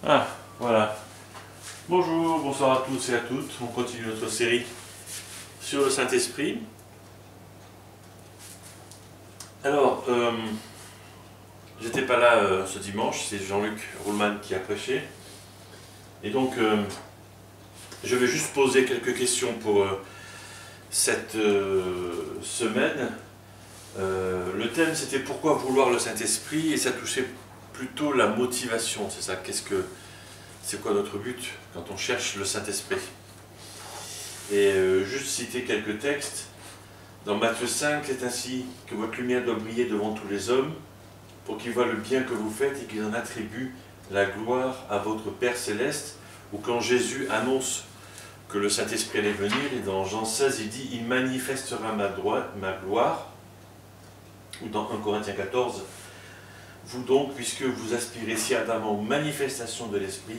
Ah, voilà. Bonjour, bonsoir à tous et à toutes. On continue notre série sur le Saint-Esprit. Alors, j'étais pas là ce dimanche, c'est Jean-Luc Roulman qui a prêché. Et donc, je vais juste poser quelques questions pour cette semaine. Le thème, c'était pourquoi vouloir le Saint-Esprit, et ça touchait plutôt la motivation, c'est ça. C'est quoi notre but quand on cherche le Saint-Esprit? Et juste citer quelques textes. Dans Matthieu 5, c'est ainsi que votre lumière doit briller devant tous les hommes, pour qu'ils voient le bien que vous faites et qu'ils en attribuent la gloire à votre Père Céleste. Ou quand Jésus annonce que le Saint-Esprit allait venir, et dans Jean 16, il dit « Il manifestera ma gloire ». Ou dans 1 Corinthiens 14, « Vous donc, puisque vous aspirez si ardemment aux manifestations de l'Esprit,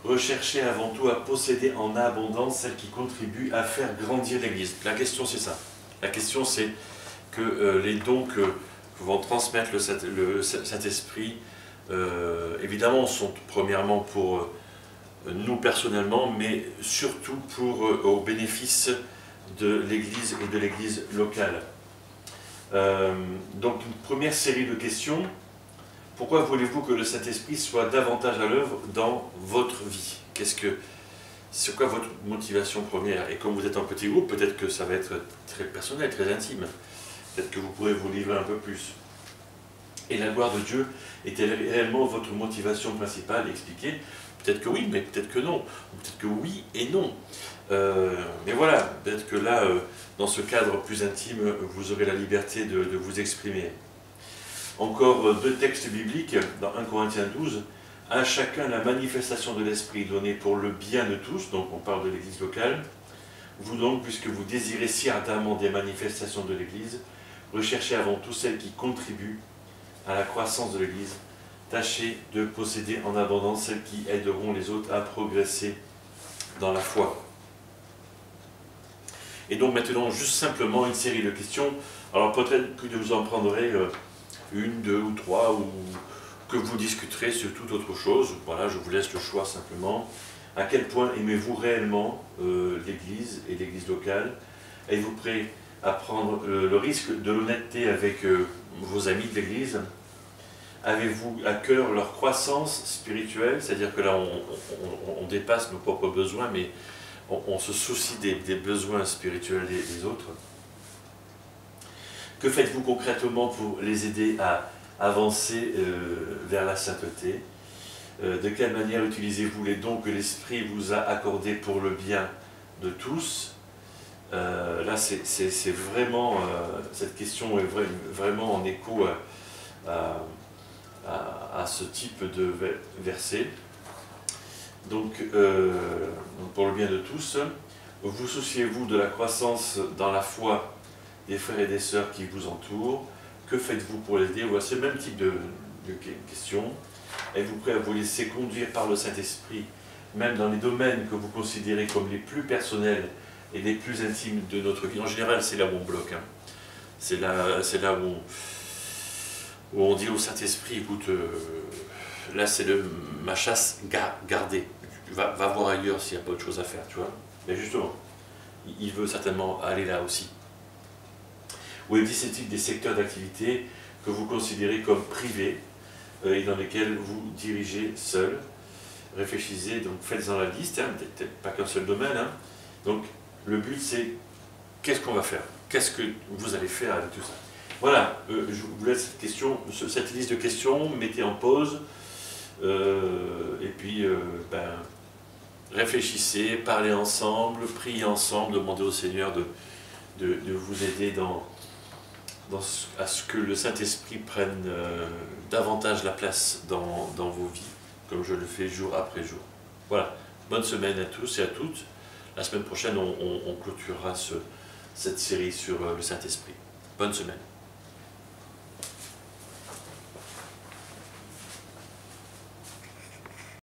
recherchez avant tout à posséder en abondance celle qui contribue à faire grandir l'Église. » La question c'est ça. La question c'est que les dons que vont transmettre le Saint-Esprit, évidemment, sont premièrement pour nous personnellement, mais surtout au bénéfice de l'Église et de l'Église locale. Donc une première série de questions. Pourquoi voulez-vous que le Saint-Esprit soit davantage à l'œuvre dans votre vie? C'est quoi votre motivation première? Et comme vous êtes en petit groupe, peut-être que ça va être très personnel, très intime. Peut-être que vous pourrez vous livrer un peu plus. Et la gloire de Dieu est-elle réellement votre motivation principale? Expliquez. Peut-être que oui, mais peut-être que non. Peut-être que oui et non. Mais voilà, peut-être que là, dans ce cadre plus intime, vous aurez la liberté de vous exprimer. Encore deux textes bibliques, dans 1 Corinthiens 12, « À chacun la manifestation de l'Esprit donnée pour le bien de tous », donc on parle de l'Église locale. « Vous donc, puisque vous désirez si ardemment des manifestations de l'Église, recherchez avant tout celles qui contribuent à la croissance de l'Église. Tâchez de posséder en abondance celles qui aideront les autres à progresser dans la foi. » Et donc maintenant, juste simplement une série de questions. Alors peut-être que vous en prendrez une, deux ou trois, ou que vous discuterez sur toute autre chose. Voilà, je vous laisse le choix simplement. À quel point aimez-vous réellement l'Église et l'Église locale? Êtes-vous prêt à prendre le risque de l'honnêteté avec vos amis de l'Église? Avez-vous à cœur leur croissance spirituelle? C'est-à-dire que là, on dépasse nos propres besoins, mais on se soucie des besoins spirituels des autres. Que faites-vous concrètement pour les aider à avancer vers la sainteté? De quelle manière utilisez-vous les dons que l'Esprit vous a accordés pour le bien de tous? Là, c'est vraiment, cette question est vraiment en écho à ce type de verset. Donc, pour le bien de tous, vous souciez-vous de la croissance dans la foi des frères et des sœurs qui vous entourent? Que faites-vous pour les aider? Voilà, c'est le même type de question. Êtes-vous prêt à vous laisser conduire par le Saint-Esprit, même dans les domaines que vous considérez comme les plus personnels et les plus intimes de notre vie? En général, c'est là où on bloque. Hein. C'est là où on dit au Saint-Esprit, écoute, là c'est ma chasse gardée. Va voir ailleurs s'il n'y a pas autre chose à faire, tu vois. Mais justement, il veut certainement aller là aussi. Ou existe-t-il des secteurs d'activité que vous considérez comme privés et dans lesquels vous dirigez seul? Réfléchissez, donc faites-en la liste, hein, peut-être pas qu'un seul domaine. Hein. Donc le but c'est, qu'est-ce qu'on va faire? Qu'est-ce que vous allez faire avec tout ça? Voilà, je vous laisse cette liste de questions, mettez en pause, et puis réfléchissez, parlez ensemble, priez ensemble, demandez au Seigneur de vous aider à ce que le Saint-Esprit prenne davantage la place dans vos vies, comme je le fais jour après jour. Voilà, bonne semaine à tous et à toutes. La semaine prochaine, on clôturera cette série sur le Saint-Esprit. Bonne semaine.